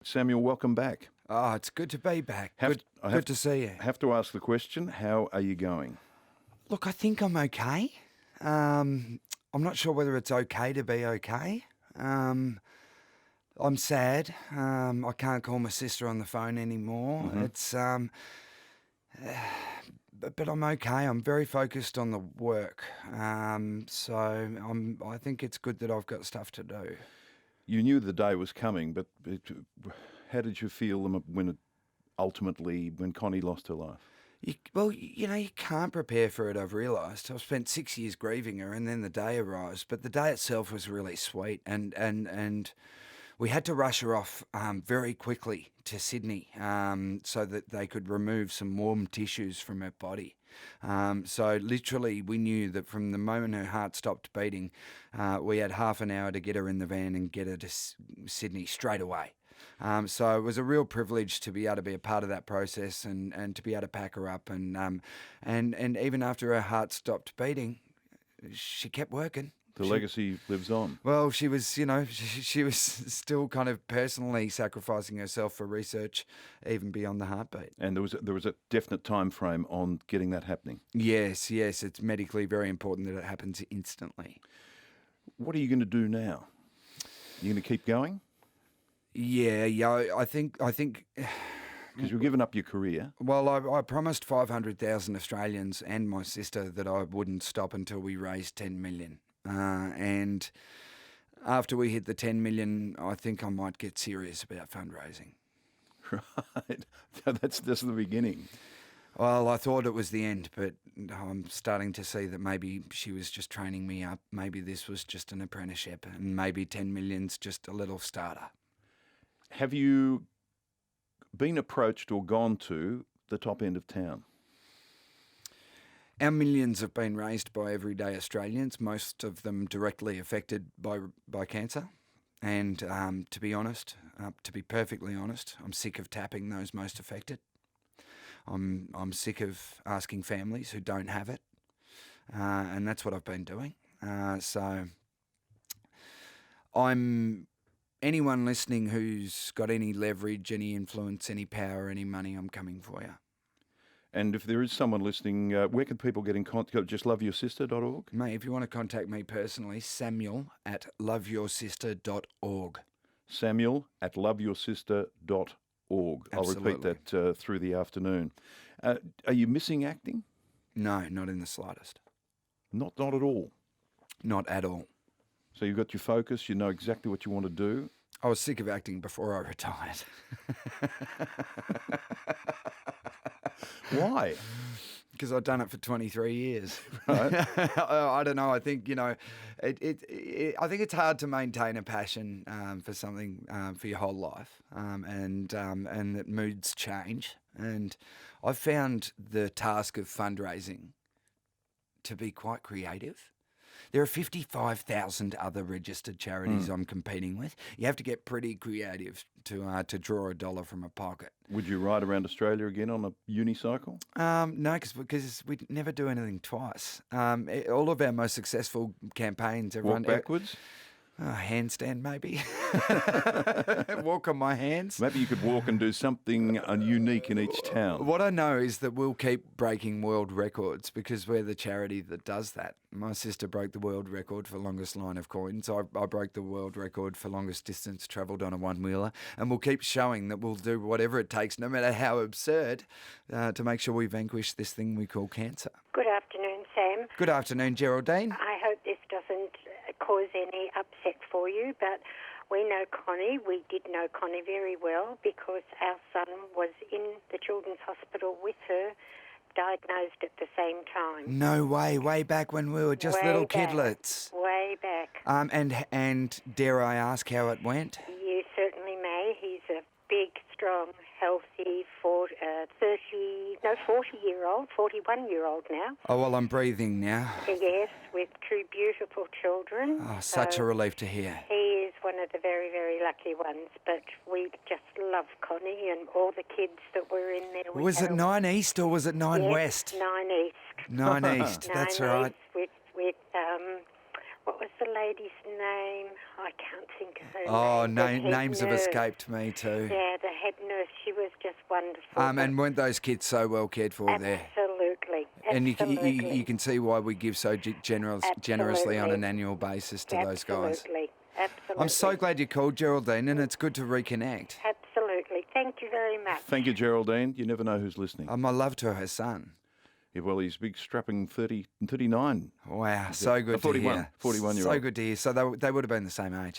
Samuel, welcome back. Oh, it's good to be back. Good to see you. I have to ask the question, how are you going? Look, I think I'm okay. I'm not sure whether it's okay to be okay. I'm sad. I can't call my sister on the phone anymore. It's but I'm okay. I'm very focused on the work. I think it's good that I've got stuff to do. You knew the day was coming, but how did you feel when Connie lost her life? You can't prepare for it, I've realised. I've spent 6 years grieving her, and then the day arrives. But the day itself was really sweet, and we had to rush her off very quickly to Sydney so that they could remove some warm tissues from her body. So literally, we knew that from the moment her heart stopped beating, we had half an hour to get her in the van and get her to Sydney straight away. So it was a real privilege to be able to be a part of that process and to be able to pack her up. And even after her heart stopped beating, she kept working. The legacy lives on. Well, she was still kind of personally sacrificing herself for research, even beyond the heartbeat. And there was a definite time frame on getting that happening. Yes, it's medically very important that it happens instantly. What are you going to do now? You going to keep going? Yeah, I think. Because you've given up your career. Well, I promised 500,000 Australians and my sister that I wouldn't stop until we raised 10 million. And after we hit the 10 million, I think I might get serious about fundraising. Right. That's just the beginning. Well, I thought it was the end, but I'm starting to see that maybe she was just training me up. Maybe this was just an apprenticeship, and maybe 10 million's just a little starter. Have you been approached or gone to the top end of town? Our millions have been raised by everyday Australians, most of them directly affected by cancer. And to be honest, to be perfectly honest, I'm sick of tapping those most affected. I'm sick of asking families who don't have it, and that's what I've been doing. Anyone listening who's got any leverage, any influence, any power, any money, I'm coming for you. And if there is someone listening, where can people get in contact? Just loveyoursIster.org? Mate, if you want to contact me personally, Samuel@loveyoursIster.org. Samuel@loveyoursIster.org. I'll repeat that through the afternoon. Are you missing acting? No, not in the slightest. Not at all? Not at all. So you've got your focus, you know exactly what you want to do? I was sick of acting before I retired. Why? Because I've done it for 23 years. Right. I don't know. I think, I think it's hard to maintain a passion for something for your whole life, and that moods change. And I've found the task of fundraising to be quite creative. There are 55,000 other registered charities I'm competing with. You have to get pretty creative to draw a dollar from a pocket. Would you ride around Australia again on a unicycle? No, because we never do anything twice. All of our most successful campaigns are Walk backwards? Handstand, maybe. Walk on my hands. Maybe you could walk and do something unique in each town. What I know is that we'll keep breaking world records because we're the charity that does that. My sister broke the world record for longest line of coins. I broke the world record for longest distance travelled on a one-wheeler. And we'll keep showing that we'll do whatever it takes, no matter how absurd, to make sure we vanquish this thing we call cancer. Good afternoon, Sam. Good afternoon, Geraldine. I hope this doesn't cause any upset for you, but we know Connie. We did know Connie very well because our son was in the Children's Hospital with her, diagnosed at the same time. No way back when we were just little kidlets. Way back. And dare I ask how it went? You certainly may. He's a big, strong, healthy 41-year-old now. Oh, well, I'm breathing now. Yes, with two beautiful children. Oh, such a relief to hear. He is one of the very, very lucky ones, but we just love Connie and all the kids that were in there. Was it 9 East or was it 9 West? 9 East. 9 East, that's right. With what was the lady's name? I can't think of her Oh, name. The head names have nurse. escaped me too. Yeah, the head nurse. She was just wonderful. And weren't those kids so well cared for there? Absolutely. And Absolutely. you can see why we give so generously on an annual basis to those guys. Absolutely. Absolutely. I'm so glad you called, Geraldine, and it's good to reconnect. Absolutely. Thank you very much. Thank you, Geraldine. You never know who's listening. My love to her son. Yeah, well, he's big, strapping 39. Wow, so good to 41, hear. 41-year-old. So good to hear. So they would have been the same age.